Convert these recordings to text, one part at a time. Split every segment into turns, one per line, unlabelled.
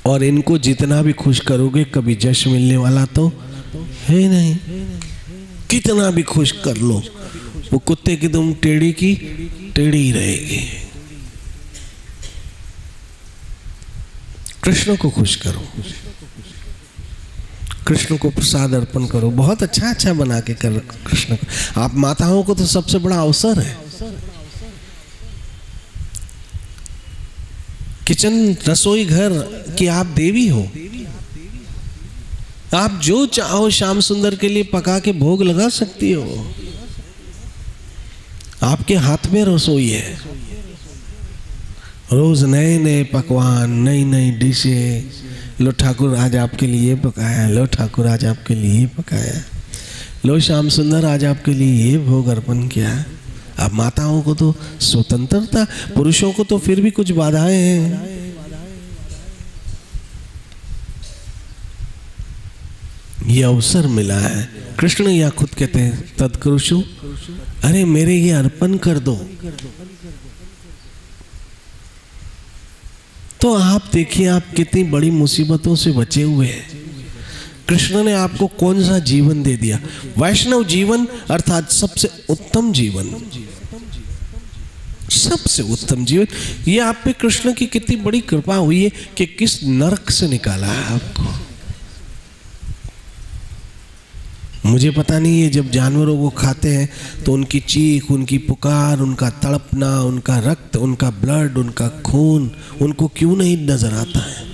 और इनको जितना भी खुश करोगे कभी जश मिलने वाला तो है नहीं। कितना भी खुश कर लो, वो कुत्ते की तुम टेढ़ी की टेढ़ी ही रहेगी। कृष्ण को खुश करो, कृष्ण को प्रसाद अर्पण करो, बहुत अच्छा अच्छा बना के कर कृष्ण को। आप माताओं को तो सबसे बड़ा अवसर है। किचन रसोई घर की आप देवी हो। आप जो चाहो श्याम सुंदर के लिए पका के भोग लगा सकती हो। आपके हाथ में रसोई है। रोज नए नए पकवान, नई नई डिशें। लो ठाकुर आज आपके लिए पकाया, लो ठाकुर आज आपके लिए पकाया, लो श्याम सुंदर आज आपके लिए ये भोग अर्पण किया। अब माताओं को तो स्वतंत्रता, पुरुषों को तो फिर भी कुछ बाधाएं हैं। ये अवसर मिला है। कृष्ण या खुद कहते हैं तत्कुरुषु, अरे मेरे ये अर्पण कर दो। तो आप देखिए आप कितनी बड़ी मुसीबतों से बचे हुए हैं। कृष्ण ने आपको कौन सा जीवन दे दिया? वैष्णव जीवन, अर्थात सबसे उत्तम जीवन, सबसे उत्तम जीवन। ये आप पे कृष्ण की कितनी बड़ी कृपा हुई है कि किस नरक से निकाला है आपको। मुझे पता नहीं है, जब जानवरों को खाते हैं तो उनकी चीख, उनकी पुकार, उनका तड़पना, उनका रक्त, उनका ब्लड, उनका खून उनको क्यों नहीं नजर आता है?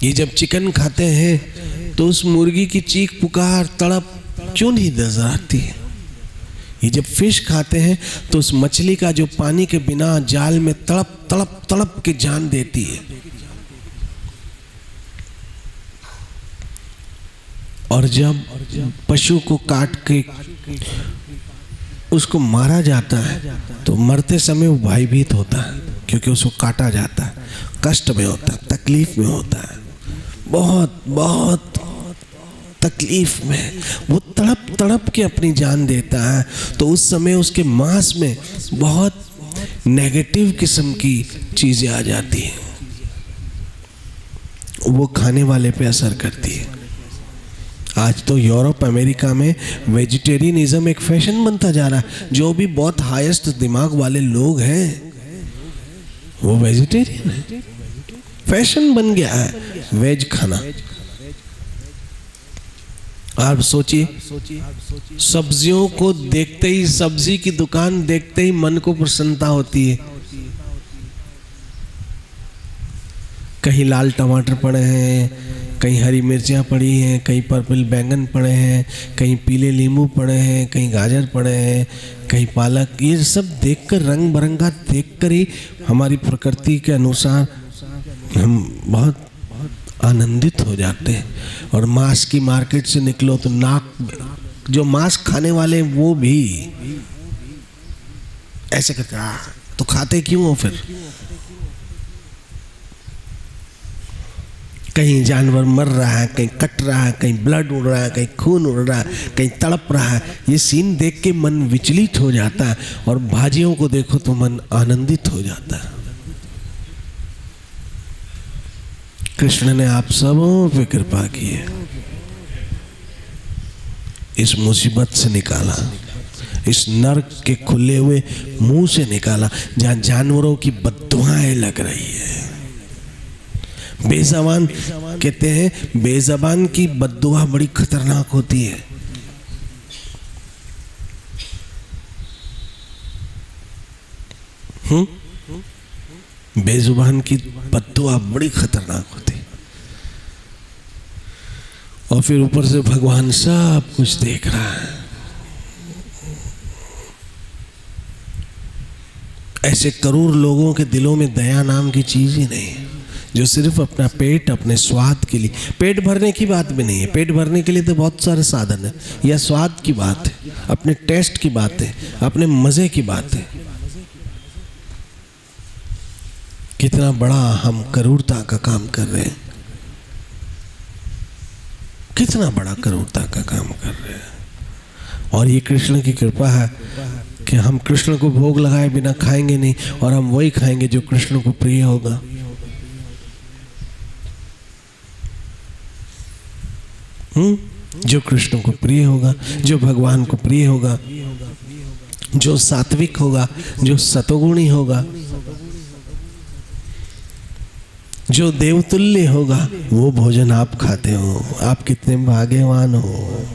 ये जब चिकन खाते हैं तो उस मुर्गी की चीख, पुकार, तड़प क्यों नहीं नजर आती है? ये जब फिश खाते हैं तो उस मछली का जो पानी के बिना जाल में तड़प तड़प तड़प के जान देती है। और जब पशु को काट के उसको मारा जाता है तो मरते समय वो भयभीत होता है, क्योंकि उसको काटा जाता है, कष्ट में होता है, तकलीफ में होता है, बहुत बहुत तकलीफ में वो तड़प तड़प के अपनी जान देता है। तो उस समय उसके मांस में बहुत नेगेटिव किस्म की चीजें आ जाती हैं, वो खाने वाले पे असर करती है। आज तो यूरोप अमेरिका में वेजिटेरियनिज्म एक फैशन बनता जा रहा है। जो भी बहुत हाईएस्ट दिमाग वाले लोग हैं वो वेजिटेरियन है। फैशन बन गया है वेज खाना। आप सोचिए, सब्जियों को देखते ही, सब्जी की दुकान देखते ही मन को प्रसन्नता होती है। कहीं लाल टमाटर पड़े हैं, कहीं हरी मिर्चियाँ पड़ी हैं, कहीं पर्पल बैंगन पड़े हैं, कहीं पीले नींबू पड़े हैं, कहीं गाजर पड़े हैं, कहीं पालक। ये सब देखकर, रंग बिरंगा देखकर ही हमारी प्रकृति के अनुसार हम बहुत आनंदित हो जाते हैं। और मांस की मार्केट से निकलो तो नाक, जो मांस खाने वाले वो भी ऐसे करते, तो खाते क्यों हो फिर? कहीं जानवर मर रहा है, कहीं कट रहा है, कहीं ब्लड उड़ रहा है, कहीं खून उड़ रहा है, कहीं तड़प रहा है। ये सीन देख के मन विचलित हो जाता है, और भाजियों को देखो तो मन आनंदित हो जाता है। कृष्ण ने आप सबों पे कृपा की है, इस मुसीबत से निकाला, इस नरक के खुले हुए मुंह से निकाला, जहां जानवरों की बद्दुआएं लग रही है। बेज़बान कहते हैं, बेज़बान की बद्दुआ बड़ी खतरनाक होती है। बेज़ुबान की बद्दुआ बड़ी खतरनाक होती है। और फिर ऊपर से भगवान सब कुछ देख रहा है। ऐसे करोड़ लोगों के दिलों में दया नाम की चीज ही नहीं है, जो सिर्फ अपना पेट, अपने स्वाद के लिए, पेट भरने की बात भी नहीं है। पेट भरने के लिए तो बहुत सारे साधन है, यह स्वाद की बात है, अपने टेस्ट की बात है, अपने मजे की बात है। कितना बड़ा हम करूरता का काम कर रहे हैं, कितना बड़ा करूरता का काम कर रहे हैं। और ये कृष्ण की कृपा है कि हम कृष्ण को भोग लगाए बिना खाएंगे नहीं, और हम वही खाएंगे जो कृष्ण को प्रिय होगा। जो कृष्ण को प्रिय होगा, जो भगवान को प्रिय होगा, जो सात्विक होगा, जो सतोगुणी होगा, जो देवतुल्य होगा, वो भोजन आप खाते हो। आप कितने भाग्यवान हो।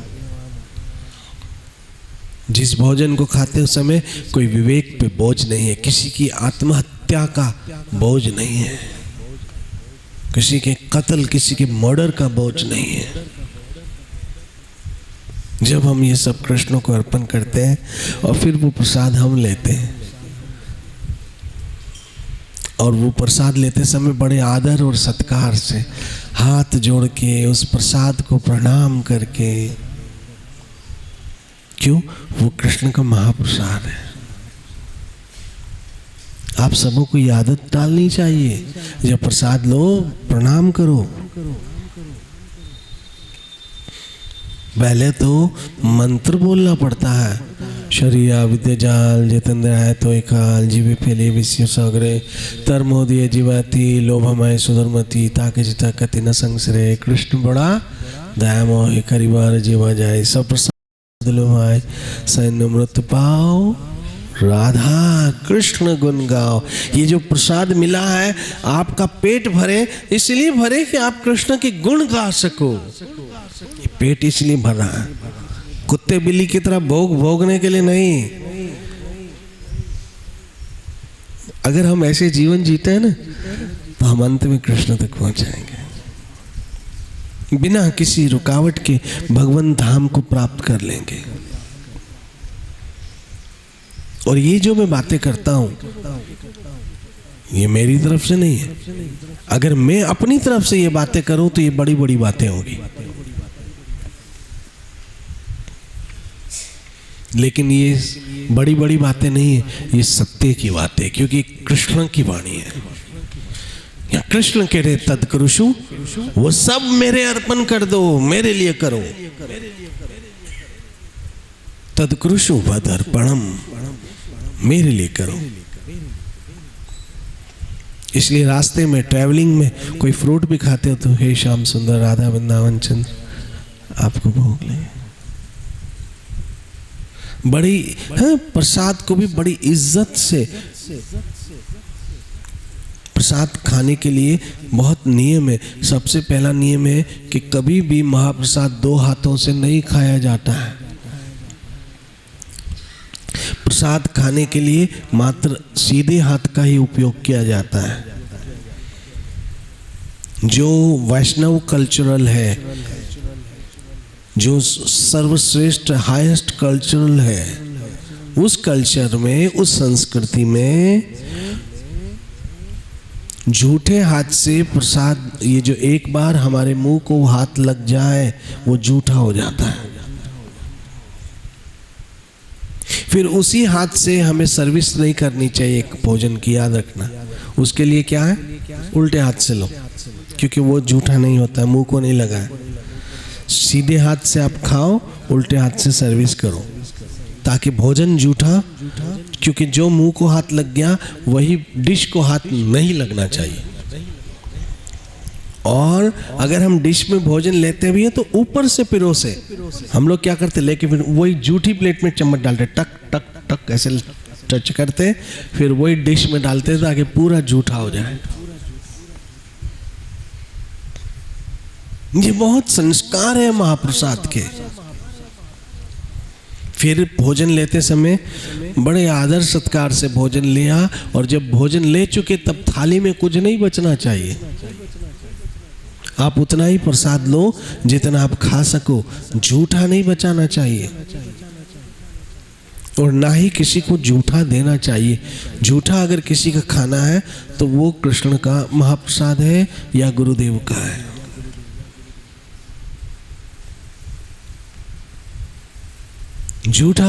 जिस भोजन को खाते समय कोई विवेक पे बोझ नहीं है, किसी की आत्महत्या का बोझ नहीं है, किसी के कत्ल, किसी के मर्डर का बोझ नहीं है। जब हम ये सब कृष्ण को अर्पण करते हैं और फिर वो प्रसाद हम लेते हैं, और वो प्रसाद लेते समय बड़े आदर और सत्कार से हाथ जोड़ के उस प्रसाद को प्रणाम करके, क्यों? वो कृष्ण का महाप्रसाद है। आप सबों को ये आदत डालनी चाहिए, जब प्रसाद लो प्रणाम करो। पहले तो मंत्र बोलना पड़ता है, शरिया विद्या जाल जितेंद्र है तो एकाल जीवे फैले विश्व सागरे तरमोदय जीवाती लोभमय सुधर्मती ताके जिता कति न संसरे। कृष्ण बड़ा दयामय करिबार जीवा जाए, सब प्रसाद लो भाई सैन्य मृत पाओ, राधा कृष्ण गुण गाओ। ये जो प्रसाद मिला है आपका पेट भरे, इसलिए भरे कि आप कृष्ण के गुण गा सको। ये पेट इसलिए भर रहा है, कुत्ते बिल्ली की तरह भोगने के लिए नहीं। अगर हम ऐसे जीवन जीते हैं ना, तो हम अंत में कृष्ण तक पहुंच जाएंगे, बिना किसी रुकावट के भगवान धाम को प्राप्त कर लेंगे। और ये जो मैं बातें करता हूं, ये मेरी तरफ से नहीं है। अगर मैं अपनी तरफ से ये बातें करूं तो ये बड़ी बड़ी बातें होगी, लेकिन ये बड़ी बड़ी बातें नहीं है, ये सत्य की बातें, क्योंकि कृष्ण की वाणी है। या कृष्ण कह रहे तत्कुरुषु, वो सब मेरे अर्पण कर दो, मेरे लिए करो। तत्कुरुषु वद अर्पणम, मेरे लिए करो। इसलिए रास्ते में ट्रैवलिंग में कोई फ्रूट भी खाते हो तो हे श्याम सुंदर राधा वृंदावन चंद्र आपको भोग ले। बड़ी प्रसाद को भी बड़ी इज्जत से, प्रसाद खाने के लिए बहुत नियम है। सबसे पहला नियम है कि कभी भी महाप्रसाद दो हाथों से नहीं खाया जाता है। प्रसाद खाने के लिए मात्र सीधे हाथ का ही उपयोग किया जाता है। जो वैष्णव कल्चरल है, जो सर्वश्रेष्ठ हाईएस्ट कल्चरल है, उस कल्चर में, उस संस्कृति में झूठे हाथ से प्रसाद, ये जो एक बार हमारे मुंह को हाथ लग जाए वो झूठा हो जाता है। फिर उसी हाथ से हमें सर्विस नहीं करनी चाहिए भोजन की, याद रखना। उसके लिए क्या है? उल्टे हाथ से लो, क्योंकि वो झूठा नहीं होता, मुंह को नहीं लगा है। सीधे हाथ से आप खाओ, उल्टे हाथ से सर्विस करो, ताकि भोजन झूठा, क्योंकि जो मुंह को हाथ लग गया वही डिश को हाथ नहीं लगना चाहिए। और अगर हम डिश में भोजन लेते भी हैं तो ऊपर से पिरोसे। हम लोग क्या करते, लेके फिर वही झूठी प्लेट में चम्मच डालते, टक टक टक ऐसे टच करते, फिर वही डिश में डालते ताकि पूरा झूठा हो जाए। ये बहुत संस्कार है महाप्रसाद के। फिर भोजन लेते समय बड़े आदर सत्कार से भोजन लिया, और जब भोजन ले चुके तब थाली में कुछ नहीं बचना चाहिए। आप उतना ही प्रसाद लो जितना आप खा सको, झूठा नहीं बचाना चाहिए, और ना ही किसी को झूठा देना चाहिए। झूठा अगर किसी का खाना है तो वो कृष्ण का महाप्रसाद है या गुरुदेव का है। झूठा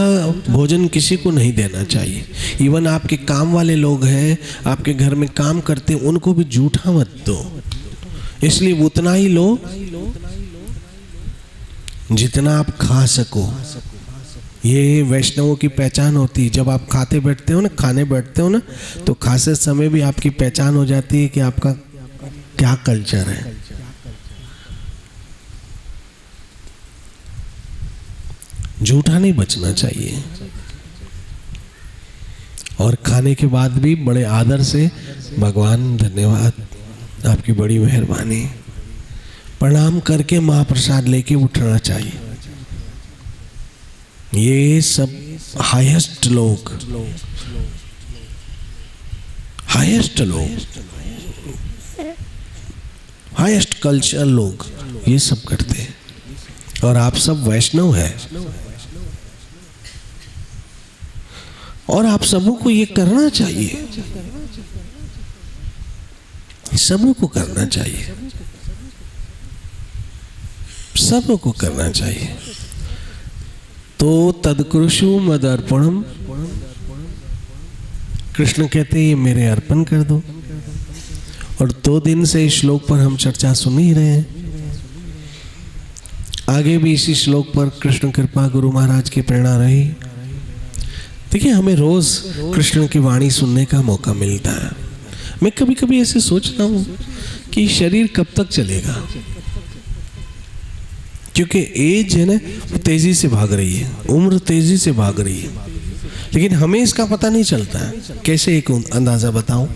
भोजन किसी को नहीं देना चाहिए। इवन आपके काम वाले लोग हैं, आपके घर में काम करते हैं, उनको भी झूठा मत दो। इसलिए उतना ही लो जितना आप खा सको। ये वैष्णवों की पहचान होती है। जब आप खाने बैठते हो ना, तो खाते समय भी आपकी पहचान हो जाती है कि आपका क्या कल्चर है। झूठा नहीं बचना चाहिए। और खाने के बाद भी बड़े आदर से भगवान धन्यवाद, आपकी बड़ी मेहरबानी, प्रणाम करके महाप्रसाद लेके उठना चाहिए। ये सब हाईएस्ट लोग, हाईएस्ट कल्चर लोग ये सब करते हैं। और आप सब वैष्णव हैं, और आप सबों को ये करना चाहिए, सबों को करना चाहिए, सबों को करना चाहिए। तो तदकुरुषु मदर्पणम, कृष्ण कहते हैं ये मेरे अर्पण कर दो। और 2 दिन से इस श्लोक पर हम चर्चा सुन ही रहे हैं। आगे भी इसी श्लोक पर कृष्ण कृपा गुरु महाराज की प्रेरणा रही। देखिए, हमें रोज कृष्ण की वाणी सुनने का मौका मिलता है। मैं कभी कभी ऐसे सोचता हूँ कि शरीर कब तक चलेगा, क्योंकि एज है ना तेजी से भाग रही है, उम्र तेजी से भाग रही है, लेकिन हमें इसका पता नहीं चलता है। कैसे एक अंदाजा बताऊं,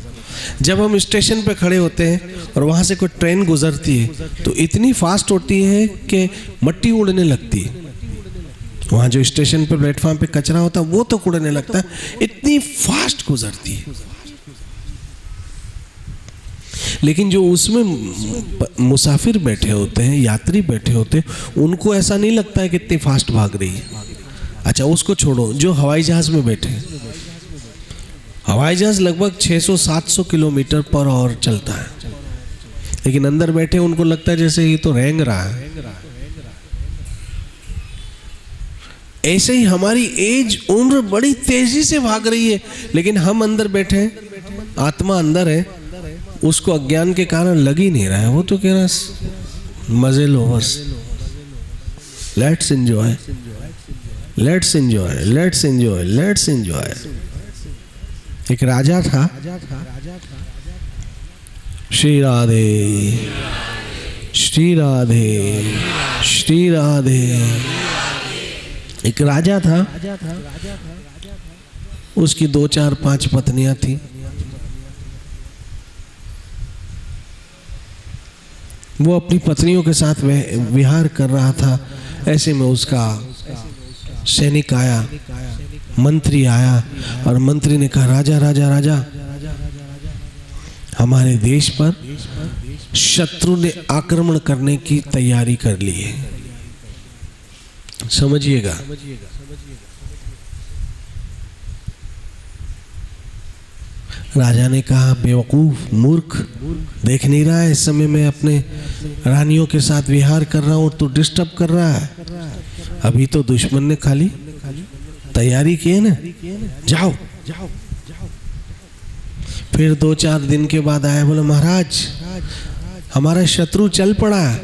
जब हम स्टेशन पे खड़े होते हैं और वहां से कोई ट्रेन गुजरती है तो इतनी फास्ट होती है कि मट्टी उड़ने लगती है। वहाँ जो स्टेशन पे प्लेटफॉर्म पे कचरा होता है वो तो उड़ने लगता है, इतनी फास्ट गुजरती है। लेकिन जो उसमें मुसाफिर बैठे होते हैं, यात्री बैठे होते हैं, उनको ऐसा नहीं लगता है कि इतनी फास्ट भाग रही है। अच्छा, उसको छोड़ो, जो हवाई जहाज में बैठे हैं, हवाई जहाज लगभग 600-700 किलोमीटर पर आवर चलता है, लेकिन अंदर बैठे उनको लगता है जैसे ये तो रेंग रहा है। ऐसे ही हमारी एज, उम्र बड़ी तेजी से भाग रही है, लेकिन हम अंदर बैठे हैं, आत्मा अंदर है, उसको अज्ञान के कारण लग ही नहीं रहा है। वो तो कह रहा मजे लो बस, let's enjoy, let's enjoy, let's enjoy, let's enjoy. एक राजा था, श्री राधे श्री राधे श्री राधे। एक राजा था, उसकी 2, 4, 5 पत्नियां थी। वो अपनी पत्नियों के साथ विहार कर रहा था। ऐसे में उसका सैनिक आया, मंत्री आया, और मंत्री ने कहा, राजा राजा राजा, हमारे देश पर शत्रु ने आक्रमण करने की तैयारी कर ली है, समझिएगा। राजा ने कहा, बेवकूफ, मूर्ख, देख नहीं रहा है इस समय मैं अपने रानियों के साथ विहार कर रहा हूं, तो डिस्टर्ब कर रहा है। अभी तो दुश्मन ने खाली तैयारी की है ना, जाओ। फिर 2-4 दिन के बाद आया, बोला महाराज हमारा शत्रु चल पड़ा है।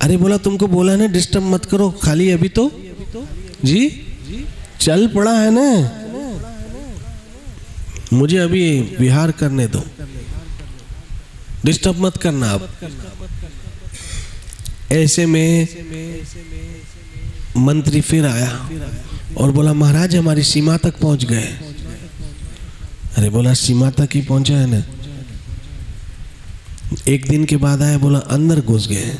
अरे बोला, तुमको बोला ना डिस्टर्ब मत करो, खाली अभी तो जी चल पड़ा है ना, मुझे अभी विहार करने दो, डिस्टर्ब मत करना। अब ऐसे में मंत्री फिर आया और बोला, महाराज हमारी सीमा तक पहुंच गए। अरे बोला, सीमा तक ही पहुंचा है ना। एक दिन के बाद आया, बोला अंदर घुस गए,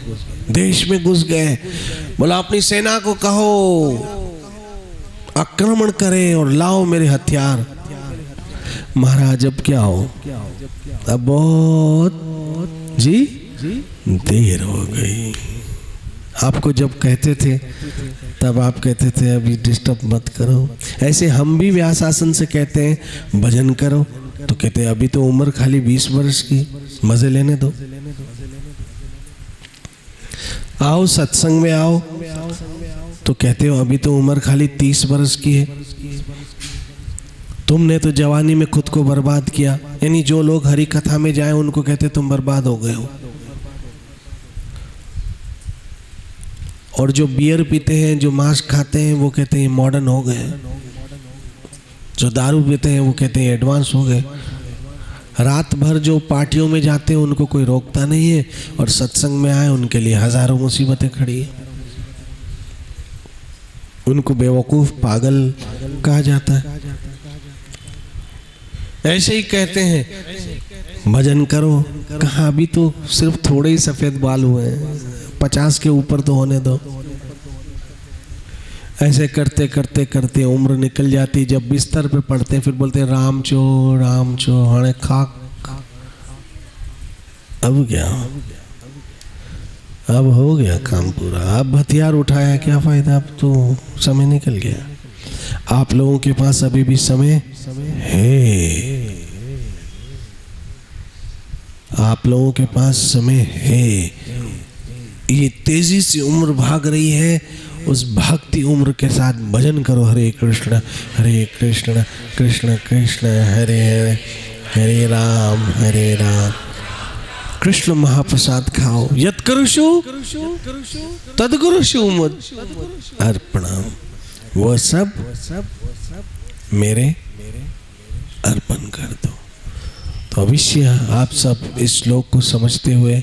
देश में घुस गए। बोला अपनी सेना को कहो आक्रमण करे और लाओ मेरे हथियार। महाराज अब क्या हो, अब बहुत जी देर हो गई। आपको जब कहते थे तब आप कहते थे अभी डिस्टर्ब मत करो। ऐसे हम भी व्यास आसन से कहते हैं भजन करो, तो कहते हैं अभी तो उम्र खाली 20 वर्ष की, मजे लेने दो। आओ सत्संग में आओ, तो कहते हो अभी तो उम्र खाली 30 वर्ष की है। तुमने तो जवानी में खुद को बर्बाद किया। यानी जो लोग हरि कथा में जाए उनको कहते तुम बर्बाद हो गए हो। और जो बियर पीते हैं, जो मांस खाते हैं, वो कहते हैं मॉडर्न हो गए। जो दारू पीते हैं वो कहते हैं एडवांस हो गए। रात भर जो पार्टियों में जाते हैं उनको कोई रोकता नहीं है, और सत्संग में आए उनके लिए हजारों मुसीबतें खड़ी है। उनको बेवकूफ, पागल कहा जाता है। ऐसे ही कहते हैं भजन करो, कहाँ अभी तो सिर्फ थोड़े ही सफेद बाल हुए हैं, 50 के ऊपर तो होने दो। ऐसे करते करते करते उम्र निकल जाती। जब बिस्तर पे पड़ते हैं फिर बोलते हैं राम चो हणे खाक। अब क्या, अब हो गया काम पूरा। अब हथियार उठाया क्या फायदा, अब तो समय निकल गया। आप लोगों के पास अभी भी समय है, आप लोगों के पास समय है। ये तेजी से उम्र भाग रही है, उस भागती उम्र के साथ भजन करो। हरे कृष्ण कृष्ण कृष्ण हरे हरे, हरे राम कृष्ण महाप्रसाद खाओ। यत् करुषु तद्कुरुषु मद अर्पणम। वो सब मेरे अर्पण कर दो। तो अवश्य आप सब इस श्लोक को समझते हुए